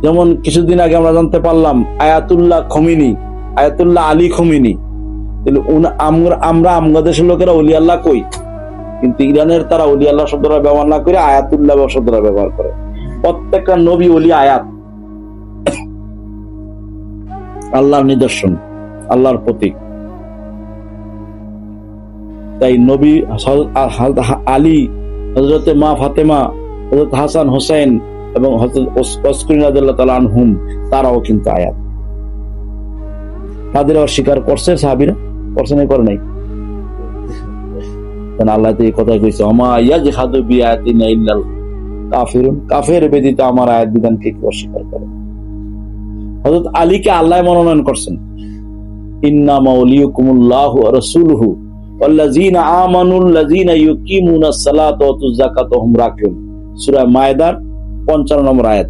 যেমন কিছুদিন আগে আমরা জানতে পারলাম আয়াতুল্লাহ আলী খমিনি। আমরা আমাদের দেশের লোকেরা ওলি আল্লাহ কই, কিন্তু ইরানের তারা ওলি আল্লাহ শব্দটা ব্যবহার না করে আয়াতুল্লাহ শব্দটা ব্যবহার করে। প্রত্যেকটা নবী ওলি আয়াত, আল্লাহর নিদর্শন, আল্লাহর প্রতীক। তাই নবী আলী, হযরত মা ফাতেমা, হযরত হাসান হোসেন এবং হযরত ওসমান রাদিয়াল্লাহু তাআলা আনহুম, তারাও কিন্তু আয়াত। তাদের অস্বীকার করছে সাহাবীরা, করছে না করে নাই? আল্লাহ তো এই কথা কইছে, ওমা ইয়াজহাদু বিআয়াতিনা ইল্লাল কাফিরুন, কাফের ব্যতীত আমার আয়াত বিধানকে কি অস্বীকার করে। হযরত আলীকে আল্লাহ মনোনয়ন করছেন, ইন্নামা ওয়ালিয়ুকুমুল্লাহু ওয়া রাসূলুহু ওয়াল্লাযীনা আমানুল্লাযীনা ইউকিমুনাস সালাতা ওয়া আতুজ যাকাতা ওয়া হুম রাকিউন, সূরা মায়েদার 55 নম্বর আয়াত।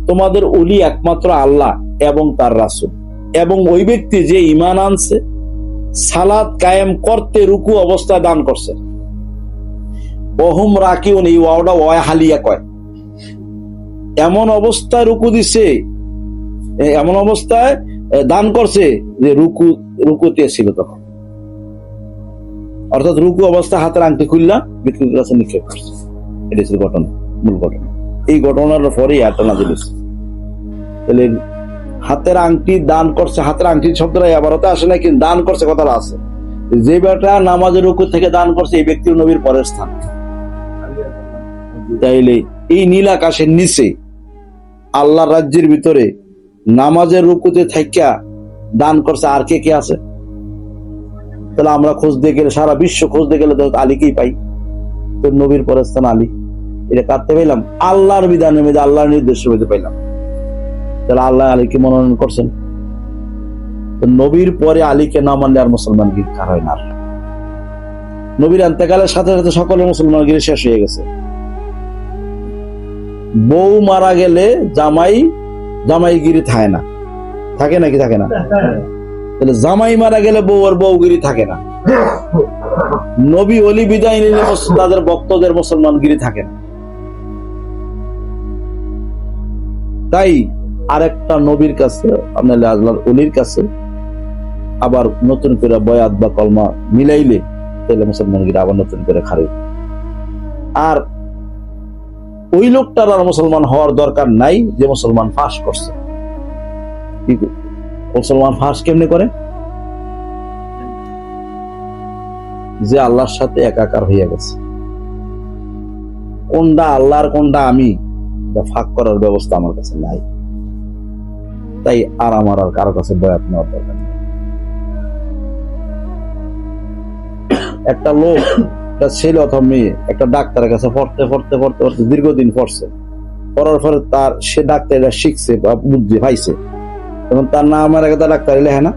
তোমাদের ওলি একমাত্র আল্লাহ এবং তার রাসূল, এবং ওই ব্যক্তি যে ঈমান আনছে, সালাত কায়েম করতে রুকু অবস্থায় দান করছে। ওয়া হুম রাকিউন, এই ওয়াওটা ওয়া হালিয়া কয়, এমন অবস্থায় রুকু দিছে, এমন অবস্থায় দান করছে যে রুকুতে ছিল তখন, অর্থাৎ রুকু অবস্থায় হাতের আংটি খুললা বিক্রির কাছে নিক্ষেপ করছে। এটা ছিল ঘটনা, মূল ঘটনা। এই ঘটনার পরে আয়াতটা নাযিল হয়েছে। তাহলে হাতের আংটি দান করছে, হাতের আংটির শব্দটা আবারতে আসে না, কিন্তু দান করছে কথাটা আছে। যে বেটা নামাজের রুকু থেকে দান করছে, এই ব্যক্তির নবীর পরের স্থান। তাইলে এই নীল আকাশের নিচে আল্লাহর রাজ্যের ভিতরে নামাজের রুকুতে থাইকা দান করছে আর কে কে আছে? তাহলে আমরা খোঁজ দিয়ে গেলে, সারা বিশ্ব খোঁজ দিয়ে গেলে আলীকেই পাই। তোর নবীর পরের স্থান আলী, এটা কাটতে পাইলাম আল্লাহর বিধানের মধ্যে, আল্লাহর নির্দেশের মধ্যে পাইলাম। তাহলে আল্লাহ আলীকে মনোনয়ন করছেন। নবীর পরে আলীকে না মানলে আর মুসলমান গিরি কার হয় না। নবীর ইন্তেকালের সাথে সাথে সকলের মুসলমান গিরি শেষ হয়ে গেছে। বউ মারা গেলে জামাইগিরি থাকে না, থাকে নাকি? থাকে না। তাহলে জামাই মারা গেলে বউ আর বউগিরি থাকে না। নবী ওলি বিদায় নিলে তাদের ভক্তদের মুসলমানগিরি থাকে না। তাই আরেকটা নবীর কাছে, আপনার আল্লাহর ওলির কাছে আবার নতুন করে বয়াত বা কলমা মিলাইলে তাহলে মুসলমানগিরি আবার নতুন করে খারে। আর ওই লোকটার আর মুসলমান হওয়ার দরকার নাই যে মুসলমান ফাঁস করছে। মুসলমান ফাঁস কেমনে করে? যে আল্লাহর সাথে একাকার হইয়া গেছে, কোনটা আল্লাহর কোনটা আমি, ফাঁক করার ব্যবস্থা আমার কাছে নাই। তাই আর আমার আর কারো কাছে বয়াত নেওয়ার দরকার নেই। একটা লোক, একটা ছেলে অথবা মেয়ে একটা ডাক্তারের কাছে পড়তে পড়তে পড়তে পড়তে দীর্ঘদিন পড়ছে, পড়ার পরে তার সে ডাক্তাররা শিখছে বা বুঝছে পাইছে, এবং তার নাম আমার আগে তার ডাক্তার লেখে না।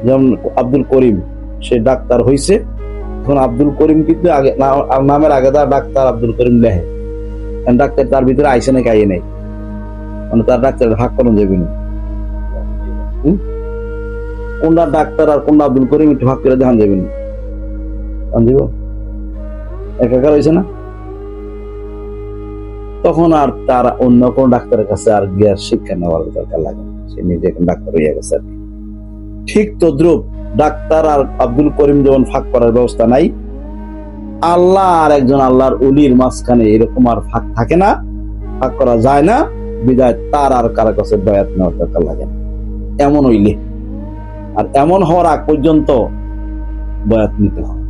যেমন আব্দুল করিম, সে ডাক্তার হইছে, এখন আব্দুল করিম কিন্তু নামের আগে তার ডাক্তার আব্দুল করিম লেখে। ডাক্তার তার ভিতরে আইসে নাকি আইয়ে নাই, মানে তার ডাক্তারের ভাগ করানো যাবে না। কোনটা ডাক্তার আর কোনটা আব্দুল করিম একটু ভাগ করে দেখান যাবে না, একাকার হয়েছে না। তখন আর তার অন্য কোন ডাক্তারের কাছে আর গিয়ার শিক্ষা নেওয়ার দরকার লাগে, সে নিজে এখন ডাক্তার হইয়া গেছে আর কি। ঠিক তদ্রুপ ডাক্তার আর আব্দুল করিম যেমন ফাঁক করার ব্যবস্থা নাই, আল্লাহ আর একজন আল্লাহর ওলির মাঝখানে এরকম আর ফাঁক থাকে না, ফাঁক করা যায় না। বিদায় তার আর কারো কাছে বয়াত নেওয়ার দরকার লাগে না। এমন হইলে, আর এমন হওয়ার আগ পর্যন্ত বয়াত নিতে হয়।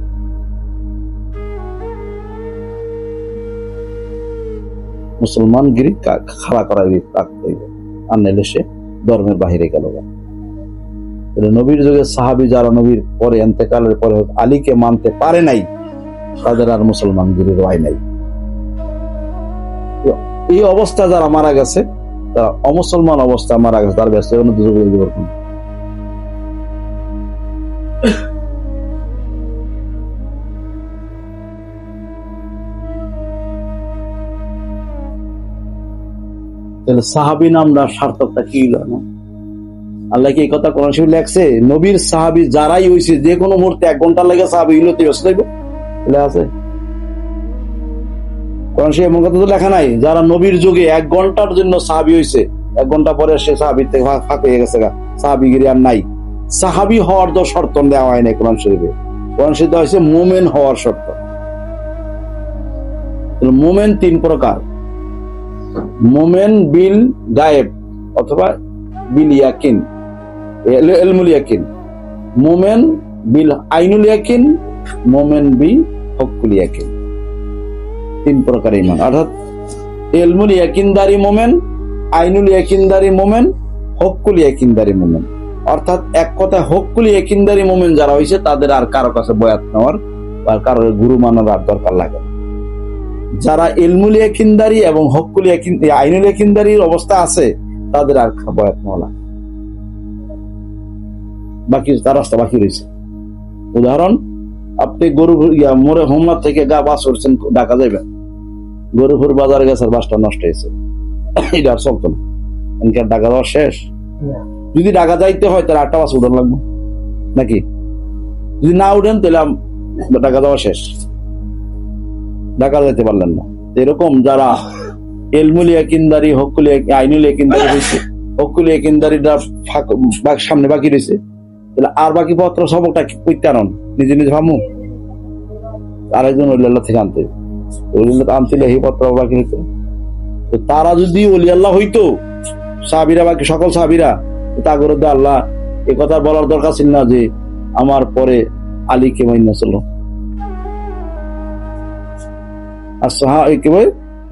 মুসলমানগিরি খাড়া করাই রাখতে হইবে, আর নাইলে সে ধর্মের বাহিরে গেল। নবীর যুগে সাহাবী যারা নবীর পরে ইন্তেকালের পরে আলীকে মানতে পারে নাই, তাদের আর মুসলমানগিরির রায় নাই। এই অবস্থা যারা মারা গেছে, তারা অমুসলমান অবস্থা মারা গেছে, তার ব্যস্ত সাহাবী নামটা সার্থকটা কি জানো? আল্লাহ কি এই কথা কোরআন শরীফে লেখছে? নবীর সাহাবী যারাই হইছে, যে কোনো মুহূর্তে 1 ঘন্টা লাগে সাহাবী হইলো, তুই আছে? কোরআন শরীফে এমন কথা তো লেখা নাই যারা নবীর যুগে 1 ঘন্টার জন্য সাহাবী হইছে, 1 ঘন্টা পরে সে সাহাবীর থেকে ফাঁক হয়ে গেছে, সাহাবীগিরি আর নাই। সাহাবী হওয়ার তো শর্ত দেওয়া হয় নাই কোরআন শরীফে। কোরআন শরীফে হয়েছে মুমিন হওয়ার শর্ত। মুমিন 3 প্রকার: মুমিন বিল গায়েব অথবা বিল ইয়াকিন, ইলমুল ইয়াকিন, মুমিন বিল আইনুল ইয়াকিন, মুমিন বি হকুল ইয়াকিন। 3 প্রকার ঈমান, অর্থাৎ ইলমুল ইয়াকিনদারি মুমিন, আইনুল ইয়াকিনদারি মুমিন, হকুল ইয়াকিনদারি মুমিন। অর্থাৎ এক কথা হকুল ইয়াকিনদারি মুমিন যারা হইছে তাদের আর কারো কাছে বয়াত নেওয়ার বা কারো গুরু মানার আর দরকার লাগে না। যারা ইলমুল ইয়াকিনদারি এবং হকুল ইয়াকিন আইনুল ইয়াকিনদারির অবস্থা আছে তাদের আর বয়াত নেওয়া লাগে, বাকি তার রাস্তা বাকি রয়েছে। উদাহরণ, আপনি গরু মোড়ে হোমনাথ থেকে গা বাস উঠছেন, ঢাকা যাবেন, গরুপুর বাজারে গেছেন, বাসটা নষ্ট হয়েছে, এটা আর চলতো না, ঢাকা যাওয়া শেষ। যদি ঢাকা যাইতে হয় তাহলে 8টা বাস উঠান লাগবে নাকি? যদি না উঠেন তাহলে ঢাকা যাওয়া শেষ, ঢাকা যেতে পারলেন না। এরকম যারা ইলমুল ইয়াকিনদারি হকুল আইনুল ইয়াকিনদারি হয়েছে, হকুল ইয়াকিনদারিটা সামনে বাকি রয়েছে, তাহলে আর বাকি পত্র সবকটা কারণ নিজে নিজে ভাবু আরেকজন ওলিয়াল্লাহ থেকে আনতে আনতে এই পত্র বাকি হইতো। তারা যদি ওলিয়াল্লাহ হইতো সাহাবীরা, বাকি সকল সাহাবীরা, তাগর আল্লাহ এ কথা বলার দরকার ছিল না যে আমার পরে আলীকে মাইনা চলো।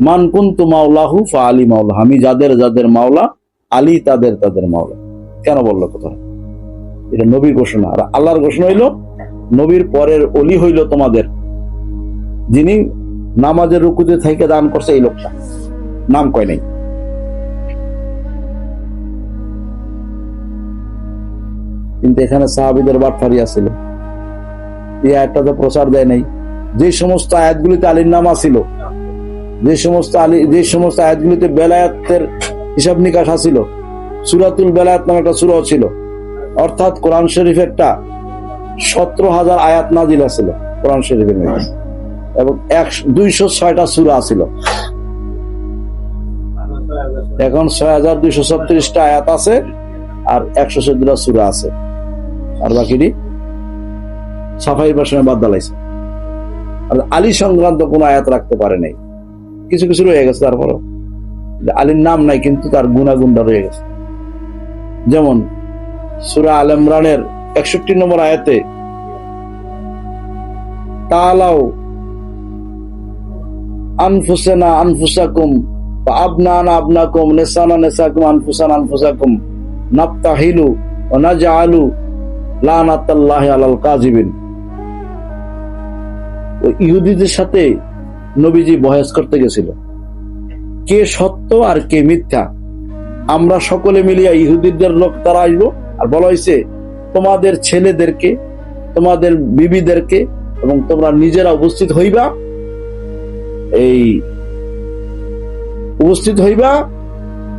মান কুনতু মাওলাহু ফা আলী মাওলা, আমি যাদের যাদের মাওলা আলী তাদের তাদের মাওলা। কেন বললো কথা? এটা নবীর ঘোষণা। আর আল্লাহর ঘোষণা হইল নবীর পরের অলি হইল তোমাদের, যিনি নামাজের রুকুতে থেকে দান করছে এই লোকটা, নাম কয় নাই। কিন্তু এখানে সাহাবীদের বাটফারি আছিল, এই আয়াতটা তো প্রচার দেয় নাই। যে সমস্ত আয়াতগুলিতে আলীর নাম আছিল, যে সমস্ত আয়াতগুলিতে বেলায়াতের হিসাব নিকাশ আছিল, সূরাতুল বেলায়াত নামে একটা সূরা ছিল, অর্থাৎ কোরআন শরীফ একটা 17,000 আয়াত নাজিল আছিল কোরআন শরীফের মধ্যে, এবং 206টা সূরা আছিল। এখন 6,236টা আয়াত আছে আর 114টা সূরা আছে, আর বাকিটি সাফাই ভাষণে বাদ দালাইছে। আর আলী সংক্রান্ত কোন আয়াত রাখতে পারে নাই, কিছু কিছু রয়ে গেছে, তারপরও আলীর নাম নাই কিন্তু তার গুণাগুণটা রয়ে গেছে। যেমন সূরা আল ইমরানের 61 নম্বর আয়াতে তাআলাউ আনফুসানা আনফুসাকুম ওয়া আবনানা আবনাকুম নিসানা নিসাকুম আনফুসানা আনফুসাকুম নাফতাহিলু ওয়া নাজআলু লানাতাল্লাহি আলাল কাযিবিন। ইহুদিদের সাথে নবীজি বহস করতে গেছিল, কে সত্য আর কে মিথ্যা। আমরা সকলে মিলিয়া ইহুদিদের লোক তারা আসবো, আর বলা হয়েছে তোমাদের ছেলেদেরকে, তোমাদের বিবিদেরকে এবং তোমরা নিজেরা উপস্থিত হইবা, এই উপস্থিত হইবা,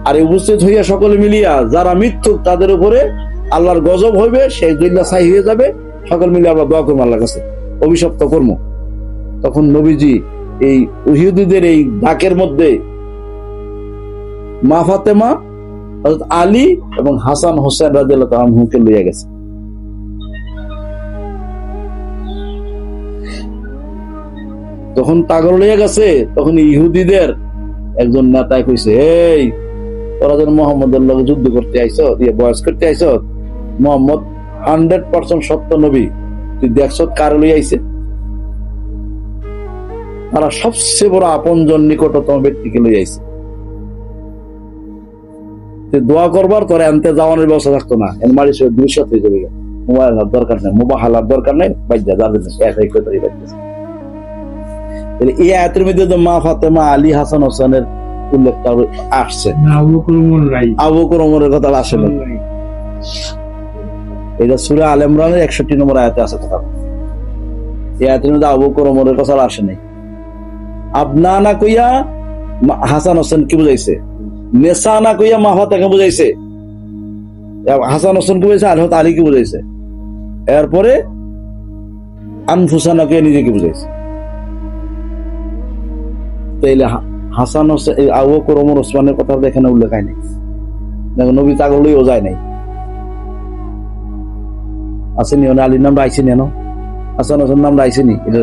আর উপস্থিত হইয়া সকলে মিলিয়া যারা মিথ্যুক তাদের উপরে আল্লাহর গজব হইবে, সেই দৈল্লা ছাই হয়ে যাবে, সকল মিলিয়ে আমরা দোয়া করবো আল্লাহর কাছে, অভিশপ্ত কর্ম। তখন নবীজি এই ইহুদিদের এই ডাকের মধ্যে মা ফাতেমা, হযরত আলী এবং হাসান হোসেন রাদিয়াল্লাহু তাআলা আনহুকে লইয়া গেছে। তখন তাগর লইয়া গেছে, তখন ইহুদিদের একজন নেতায় কইছে, এই তোরা যেন মোহাম্মদের লগে যুদ্ধ করতে আইছ, বয়স করতে আইছ, মোহাম্মদ 100% সত্য নবী, তুই দেখছ কার লইয়া আইছে? তারা সবচেয়ে বড় আপনজন নিকটতম ব্যক্তিকে লইয়া আইছে। দোয়া করবার তোর আনতে যাওয়ানোর ব্যবস্থা থাকতো না, এর মারি সে দুইশত হয়ে যাবে, মোবাইল দরকার নেই, মোবাহালার দরকার নেই, বাইজা যাবে একই কথাই বাইতেছে। এই আয়াতের মধ্যে তো মা ফাতেমা, আলী, হাসান হোসেনের উল্লেখটা আসছে, আবু বকর ওমরের কথা আসে না। এটা সূরা আল ইমরানের 61 নম্বর আয়াতে আছে কথা। এই আয়াতের মধ্যে আবু বকর ওমরের কথা আসে নাই। আবনানা কইয়া হাসান হোসেন কি বুঝাইছে, নেসানা কইয়া মা ফাতেমাকে বুঝাইছে, হাসান হোসেন কে বুঝাইছে, আর আলী কে বুঝাইছে, এরপরে আনফুসানা কে নিজেকে বুঝাইছে। তাইলে হাসান হোসেন আবু বকর ওমর ওসমানের কথা এখানে উল্লেখ হয় নাই, দেখো নবী তাগুলোও যায় নাই, আসেনি আলীর নামটা আইসিনি, হাসান হোসেন নামটা আইসিনি, এটা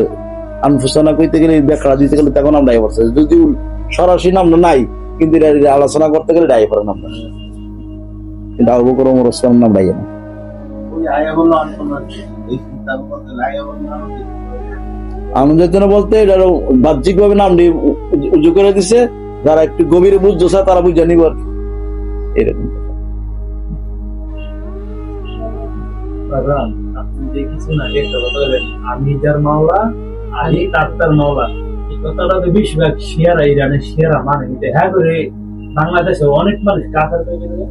আনফুসানা কইতে গেলে ব্যাখ্যা দিতে গেলে তখন নাম ডাই পড়ছে, যদি সরাসরি নামটা নাই কিন্তু আলোচনা করতে গেলে ডাই পড়ে নামটা, কিন্তু আবু বকর ওমর ওসমানের নাম ডাই না। আনন্দের জন্য বলতে এটা বাহ্যিক ভাবে নামটি উজু করে দিছে, যারা একটু গভীরে বুঝছে তারা বুঝে নিব আর কি, এরকম। আপনি দেখেছেন আগে একটা কথা বলেন, আমি যার মাওলা আলী তার মাওলা, এই কথাটা তো বেশিরভাগ শিয়ারা, ইরানের শিয়ারা মানে নিতে, হ্যাঁ করে বাংলাদেশে অনেক মানুষ কাফের হয়ে গেছে।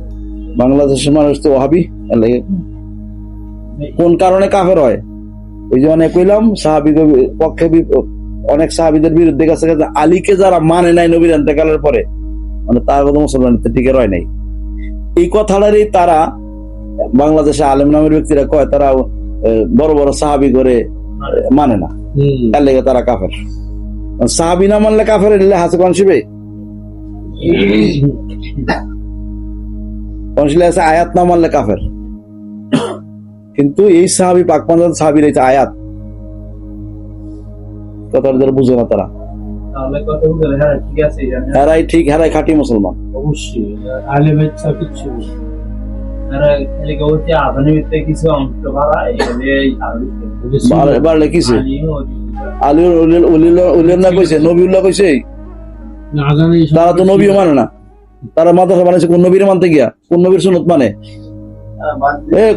বাংলাদেশের মানুষ তো ওয়াহাবি, কোন কারণে কাফের হয়? ওই যে অনেক কইলাম সাহাবী পক্ষে অনেক সাহাবীদের বিরুদ্ধে গেছে, আলীকে যারা মানে নাই নবীর ইন্তেকালের পরে, মানে তার কথা মুসলমান টিকে রয় নাই, এই কথাটারই তারা বাংলাদেশে আলেম নামের ব্যক্তিরা কয় তারা বড় বড় সাহাবী করে মানে না, তার লেগে তারা কাফের। সাহাবী না মানলে কাফের, হাসে কনসিবে কনসিলে আছে আয়াত না মানলে কাফের, কিন্তু এই সাহাবী পাক পাঞ্জাব সাহাবীর এই আয়াত কথাটা যারা বুঝে না তারা, তাহলে কথা বলে হ্যাঁ ঠিক আছে, হেরাই ঠিক, হেরাই খাঁটি মুসলমান। অবশ্যই আলেমের সব কিছু তারা খালি গৌতি আধুনিকতে কিছু অংশ বাড়ায়, বাড়লে কিছু আলী উলিউল্লাহ না কইছে, নবীউল্লাহ কইছে, তারা তো নবীও মানে না, তারা মাদ্রাসা বানাইছে কোন নবীর মানতে গিয়া, কোন নবীর সুন্নত মানে,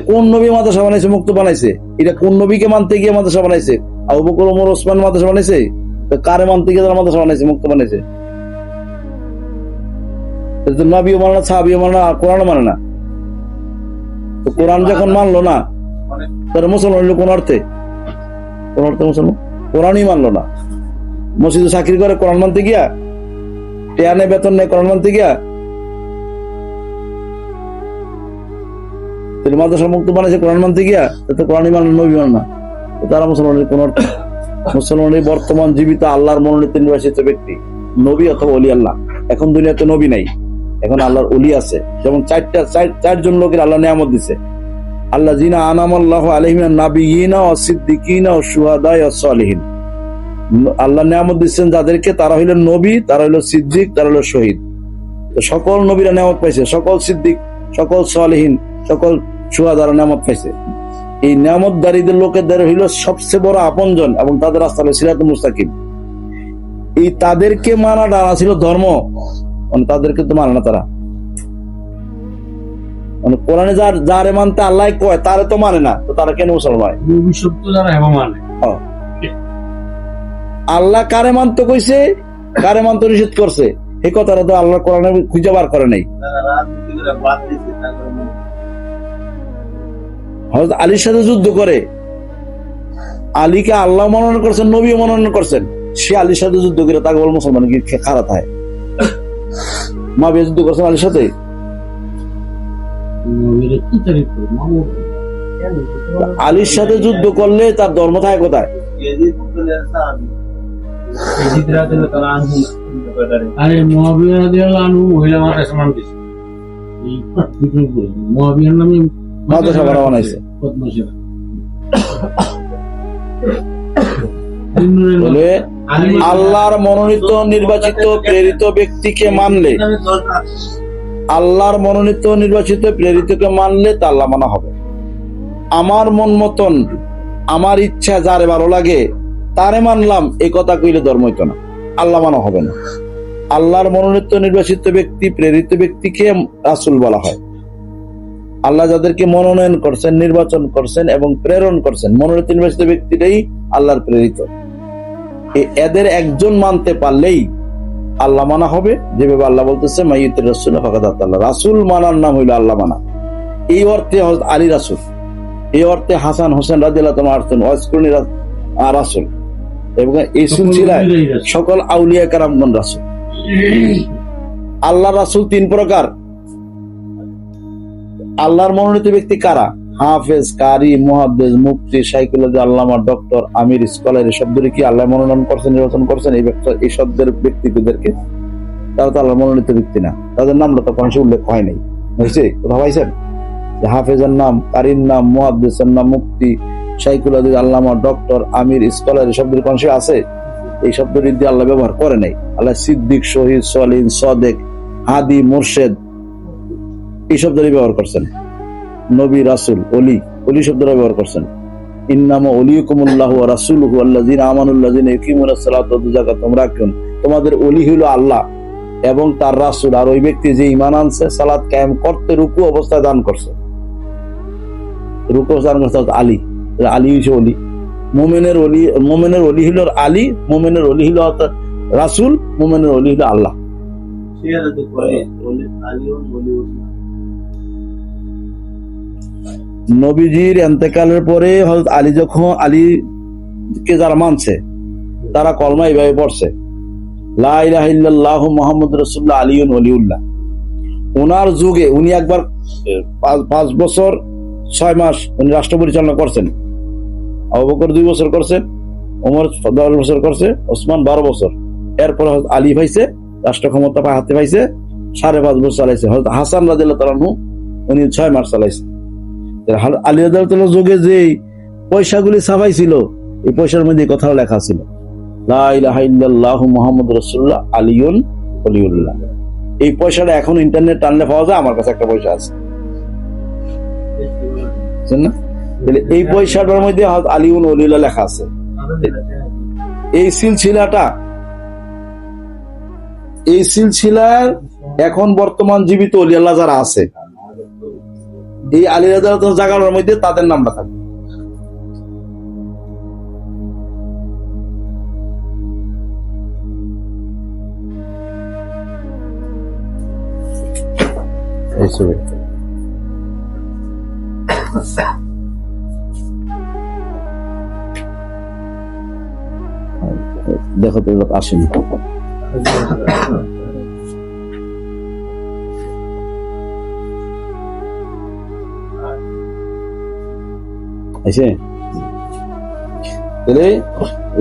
কোন নবী মাদ্রাসা বানাইছে, মুক্ত বানাইছে, এটা কোন নবীকে মানতে গিয়ে মাদ্রাসা বানাইছে? আবু বকর ওমর ওসমান মাদ্রাসা বানাইছে, তো কারে মানতে গিয়ে তারা মাদ্রাসা বানাইছে, মুক্ত বানাইছে? নবীও মানে না, সাহাবীও মানে না, কোরআন মানে না, তো কোরআন যখন মানলো না তারা মুসলমান হইলো কোন অর্থে? কোন অর্থে মুসলমান? কোরআনই মানলো না, মসজিদে চাকরি করে কোরআন মানতে গিয়া, টেয়ানে বেতন নেই কোরআন মানতে গিয়া, মাদ্রাসা মুক্ত বানাইছে কোরআন মানতে গিয়া, তো কোরআনই মানলো, নবী মান না, তারা মুসলমানের কোন অর্থ? মুসলমানের বর্তমান জীবিত আল্লাহর মনোনীত নির্বাচিত ব্যক্তি নবী অথবা ওলি আল্লাহ। এখন দুনিয়াতে নবী নাই, এখন আল্লাহর ওলি আছে, যেমন চারজন লোকের আল্লাহ নিয়ামত দিছে, আল্লাহ জিনা আনামাল্লাহু আলাইহিম নাবিয়িনা ওয়া সিদ্দিকিনা ওয়া শুহাদা ওয়া সালিহিন, আল্লাহ নিয়ামত দিচ্ছেন যাদেরকে, তারা হইলেন নবী, তারা হইল সিদ্দিক, তারা হইল শহীদ। সকল নবীরা নিয়ামত পাইছে, সকল সিদ্দিক, সকল সালিহিন, সকল শুহাদারা নিয়ামত পাইছে। এই নিয়ামতদারীদের লোকেদের হইল সবচেয়ে বড় আপনজন, এবং তাদের রাস্তা হলো সিরাতুল মুস্তাকিম। এই তাদেরকে মানাটা ছিল ধর্ম, মানে তাদেরকে তো মানে না তারা, মানে কোরআনে যারে মানতে আল্লাহ কয় তারে তো মানে না, তো তারা কেন মুসলমান? আল্লাহ কারে মানতে কইছে, কারে মানতে নিষেধ করছে, এই কথাটা তো আল্লাহ কোরআনে খুঁজে বার করে নাই। হযরত আলীর সাথে যুদ্ধ করে, আলীকে আল্লাহ মনোনয়ন করছেন, নবী মনোনয়ন করছেন, সে আলীর সাথে যুদ্ধ করে তাকে বল মুসলমান কি খারাপ হয়? মাবিয়া যুদ্ধ করছেন আলীর সাথে, আলীর সাথে যুদ্ধ করলে তার ধর্ম থাকে কোথায়? আরে মুআবিয়া রাদিয়াল্লাহু আনহু মহিলা মাদ্রাসা বানাইছে, মুআবিয়ার নামে মাদ্রাসা বানাইছে, বলে আল্লাহর মনোনীত নির্বাচিত প্রেরিত ব্যক্তিকে মানলে, আল্লাহর মনোনীত নির্বাচিত প্রেরিতকে মানলে তা আল্লাহ মানা হবে। আমার মন মতন আমার ইচ্ছা যারে ভালো লাগে তারে মানলাম, এই কথা কইলে ধর্ম হইতো না, আল্লাহ মানা হবে না। আল্লাহর মনোনীত নির্বাচিত ব্যক্তি প্রেরিত ব্যক্তিকে রাসূল বলা হয়। আল্লাহ যাদেরকে মনোনয়ন করছেন, নির্বাচন করছেন এবং প্রেরণ করছেন, মনোনীত নির্বাচিত ব্যক্তিটাই আল্লাহর প্রেরিত। এদের একজন মানতে পারলেই আল্লাহ মানা হবে, যেভাবে আল্লাহ বলতেছে মাইয়িতুর রাসূল ফাকাদ আতাল্লাহ, রাসূল মানার নাম হইল আল্লাহ মানা। এই অর্থে হযরত আলী রাসূল, এই অর্থে হাসান হোসেন রাদিয়াল্লাহু তাআলা ওয়াসকুনি রাসূল, এবং এই সিলসিলায় সকল আউলিয়া কেরামগণ রাসূল। আল্লাহ রাসূল তিন প্রকার। আল্লাহর মনোনীত ব্যক্তি কারা? হাফেজ, কারি, মুহাদ্দিস, মুফতি, শাইখুল আল্লামা, ডক্টর, আমির, স্কলার, এই শব্দটি কি আল্লাহ মনোনয়ন করছেন, নির্বাচন করছেন? এই শব্দের ব্যক্তিদেরকে তারা তো আল্লাহ মনোনীত ব্যক্তি না, তাদের নামটা তো কোনো উল্লেখ হয় নাই। বুঝছে কোথাও পাইছেন যে হাফেজের নাম, কারির নাম, মুহাদ্দিসের নাম, মুফতি, শাইখুল আল্লামা, ডক্টর, আমির, স্কলার, এই শব্দের কোনো আছে? এই শব্দটি দিয়ে আল্লাহ ব্যবহার করে নাই। আল্লাহ সিদ্দিক, শহীদ, সলিন, সদেক, হাদি, মুর্শেদ এই শব্দটি ব্যবহার করছেন। নবী, রাসূল, অলি, অলি শব্দটা ব্যবহার করছেন। ইন্নামা ওলিয়ুকুমুল্লাহু ওয়া রাসূলুহু আল্লাযীনা আমানুল্লাযীনা ইউকিমুনাস সালাতা ওয়া তুযা যাকাত রাখুন। তোমাদের অলি হলো আল্লাহ এবং তার রাসূল, আর ওই ব্যক্তি যে ঈমান আনছে, সালাত কায়েম করতে রুকু অবস্থায় দান করছে। রুকু দান করছে আলী, আলী হইছে অলি। মুমিনের অলি হলো আলী, মুমিনের অলি হলো রাসূল, মুমিনের অলি হলো আল্লাহ। নবীজির ইন্তেকালের পরে হযরত আলী যখন আলীকে যারা মানছে তারা কলমা এইভাবে পড়ছে, লা ইলাহা ইল্লাল্লাহু মুহাম্মাদুর রাসূলুল্লাহ আলিয়ুন ওলিউল্লাহ। ওনার যুগে উনি একবার 5 বছর 6 মাস উনি রাষ্ট্র পরিচালনা করছেন। আবু বকর 2 বছর করছেন, ওমর 10 বছর করছে, ওসমান 12 বছর। এরপর হযরত আলী পাইছে রাষ্ট্র ক্ষমতা হাতে পাইছে, 5.5 বছর চালাইছে। হযরত হাসান রাদিয়াল্লাহু তাআলা আনহু উনি 6 মাস চালাইছে। আলী রাদিয়াল্লাহু তাআলার যুগে যে পয়সাগুলি ছাপাইছিল এই পয়সার মধ্যে কথা লেখা ছিল, লা ইলাহা ইল্লাল্লাহু মুহাম্মাদুর রাসূলুল্লাহ আলিয়ুন ওলিউল্লাহ। এই পয়সাটা এখন ইন্টারনেট টানলে পাওয়া যায়, আমার কাছে একটা পয়সা আছে, বুঝছেন না? এই পয়সাটার মধ্যে আলিয়ুন ওলিউল্লাহ লেখা আছে। এই সিলসিলার এখন বর্তমান জীবিত ওলি আল্লাহ যারা আছে, এই আলী রাদিয়াল্লাহু তাআলা জায়গার মধ্যে তাদের নামটা থাকবে। দেখো তো আসেনি আছে।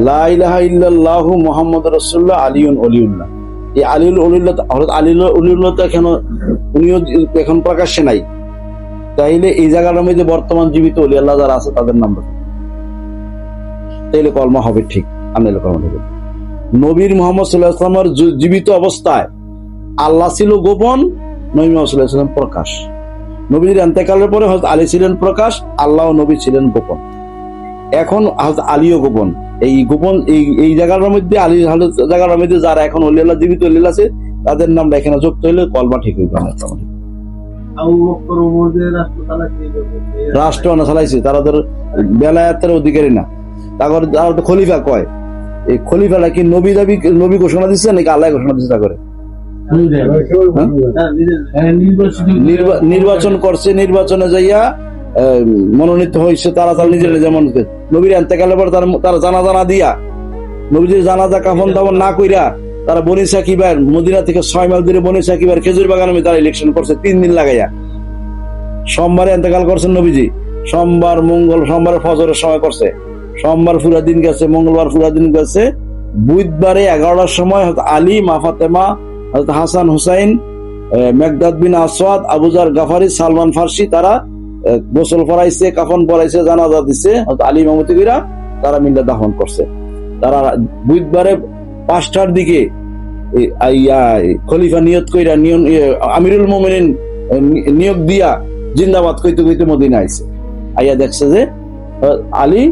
লা ইলাহা ইল্লাল্লাহু মুহাম্মাদুর রাসূলুল্লাহ আলিয়ুন ওলিউল্লাহ। এই আলিউল ওলিউল্লাহ, হযরত আলীর ওলিউল্লাহ তো উনিও এখন প্রকাশ্যে নাই, তাইলে এই জায়গাটার মধ্যে বর্তমান জীবিত ওলি আল্লাহ যারা আছে তাদের নাম তাইলে কলমা হবে ঠিক, আনলে কলমা হবে। নবীর মুহাম্মদ সাল্লাল্লাহু আলাইহি ওয়াসাল্লামের জীবিত অবস্থায় আল্লাহ ছিল গোপন, নবী মুহাম্মদ সাল্লাল্লাহু আলাইহি ওয়াসাল্লাম প্রকাশ। নবীর ইন্তেকালের পরে হযরত আলী ছিলেন প্রকাশ, আল্লাহ ও নবী ছিলেন গোপন। এখন হযরত আলীও গোপন। এই গোপন এই জায়গাটার মধ্যে আলী জায়গাটার মধ্যে যারা এখন ওলি আল্লাহ জীবিত ওলি আল্লাহ আছে তাদের নামটা এখানে যুক্ত হইলে কলমা ঠিক হইবে না। রাষ্ট্র না চালাইছে, তারা ধর বেলায়েতের অধিকারী না, তারা তো খলিফা কয়। এই খলিফাটা কি নবী ঘোষণা দিচ্ছে নাকি আল্লাহ ঘোষণা দিচ্ছে? তা করে নির্বাচন করছে, নির্বাচনে যাইয়া মনোনীত হয়েছে তারা, তার নিজের যেমন নবীর ইন্তেকালের পর তারা জানাজা দিয়া, নবীজির জানাজা কাফন দাফন না কইরা তারা বনি সাকিবার মদিনা থেকে 6 মাইল দূরে বনি সাকিবার খেজুর বাগানে তারা ইলেকশন করছে 3 দিন লাগাইয়া। সোমবারে ইন্তেকাল করছেন নবীজি, সোমবার ফজরের সময় করছে, সোমবার পুরা দিন গেছে, মঙ্গলবার পুরা দিন গেছে, বুধবারে 11টার সময় আলী, মা ফাতেমা, হযরত হাসান হুসাইন, মেকদাদ বিন আসওয়াদ, আবু যার গাফারি, সালমান ফার্সি তারা গোসল পরাইছে, কাফন পরাইছে, জানাজা দিছে, আলী ইমামতি কইরা তারা মিল্লা দাফন করছে। তারা বুধবারে 5টার দিকে খলিফা নিয়ত কইরা আমিরুল মুমিনিন নিয়োগ দিয়া জিন্দাবাদ কইতে কইতে মদিনা আইছে। আইয়া দেখছে যে আলী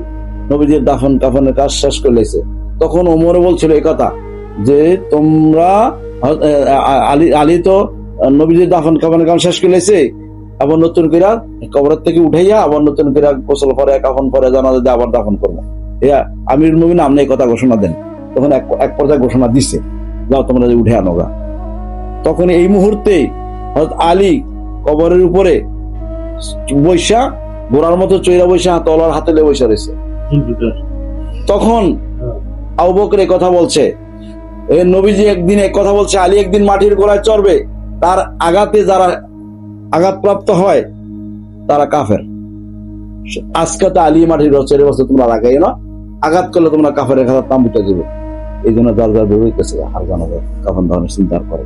নবীজির দাফন কাফনের কাজ শেষ করে লাইছে। তখন ওমর বলছিল এই কথা যে তোমরা আলী তো নবীজির দাফন কাফনের কাজ শেষ করে লাইছে, আবার নতুন করে কবর থেকে উঠাইয়া আবার নতুন করে গোসল পরে কাফন পরে জানাজা দিয়ে আবার দাফন করবো। আমিরুল মুমিনিন আপনি এই কথা ঘোষণা দেন। তখন এক পর্যায়ে ঘোষণা দিছে, যাও তোমরা উঠে আনো গা। তখন এই মুহূর্তে হযরত আলী কবরের উপরে বৈশা ঘোড়ার মতো চৈরা বৈশা তলার হাতে বৈশা রয়েছে। তখন আবু বকর এই কথা বলছে, নবীজি একদিন এক কথা বলছে, আলী একদিন মাটির গোড়ায় চড়বে, তার আঘাতে যারা আঘাতপ্রাপ্ত হয় তারা কাফের, আজকে তো আলী মাটির রচের বছর তোমরা লাগাই না, আঘাত করলে তোমরা কাফের খাতার তাম উঠে দিবে। এই জন্য দরজার বেরোইতেছে হার জানাবে কাফন ধরনের চিন্তা করে।